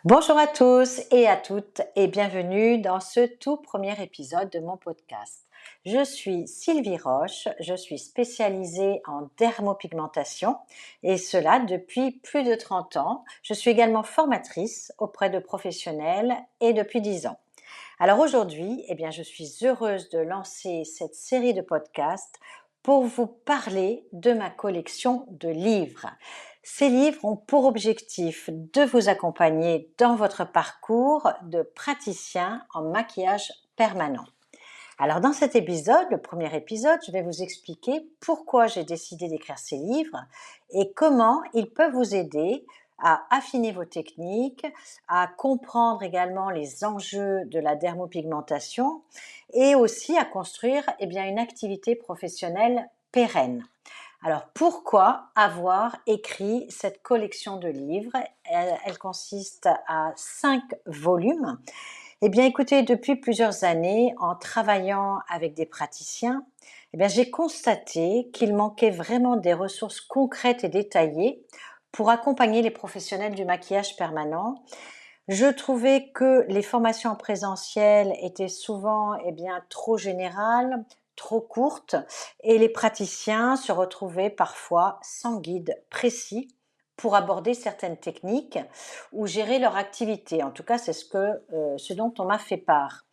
Bonjour à tous et à toutes et bienvenue dans ce tout premier épisode de mon podcast. Je suis Sylvie Roche, je suis spécialisée en dermopigmentation et cela depuis plus de 30 ans. Je suis également formatrice auprès de professionnels et depuis 10 ans. Alors aujourd'hui, je suis heureuse de lancer cette série de podcasts pour vous parler de ma collection de livres. Ces livres ont pour objectif de vous accompagner dans votre parcours de praticien en maquillage permanent. Alors dans cet épisode, le premier épisode, je vais vous expliquer pourquoi j'ai décidé d'écrire ces livres et comment ils peuvent vous aider à affiner vos techniques, à comprendre également les enjeux de la dermopigmentation et aussi à construire une activité professionnelle pérenne. Alors pourquoi avoir écrit cette collection de livres? Elle consiste à 5 volumes. Écoutez, depuis plusieurs années, en travaillant avec des praticiens, j'ai constaté qu'il manquait vraiment des ressources concrètes et détaillées pour accompagner les professionnels du maquillage permanent. Je trouvais que les formations en présentiel étaient souvent trop générales, trop courtes, et les praticiens se retrouvaient parfois sans guide précis pour aborder certaines techniques ou gérer leur activité. En tout cas, c'est ce dont on m'a fait part.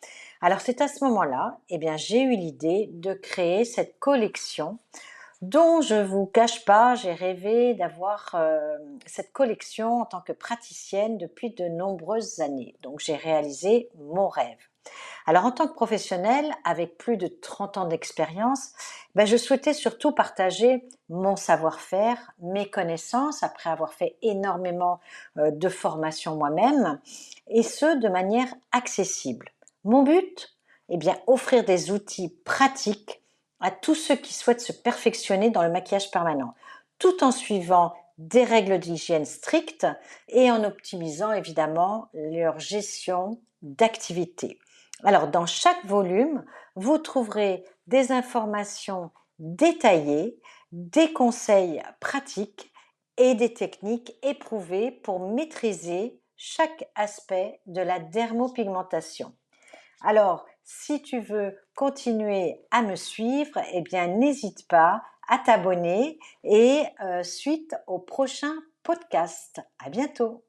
Alors c'est à ce moment-là, j'ai eu l'idée de créer cette collection dont je vous cache pas, j'ai rêvé d'avoir cette collection en tant que praticienne depuis de nombreuses années. Donc j'ai réalisé mon rêve. Alors en tant que professionnelle, avec plus de 30 ans d'expérience, je souhaitais surtout partager mon savoir-faire, mes connaissances, après avoir fait énormément de formations moi-même, et ce de manière accessible. Mon but, offrir des outils pratiques à tous ceux qui souhaitent se perfectionner dans le maquillage permanent, tout en suivant des règles d'hygiène strictes et en optimisant évidemment leur gestion d'activité. Alors, dans chaque volume, vous trouverez des informations détaillées, des conseils pratiques et des techniques éprouvées pour maîtriser chaque aspect de la dermopigmentation. Alors, si tu veux continuer à me suivre, n'hésite pas à t'abonner et suite au prochain podcast. À bientôt.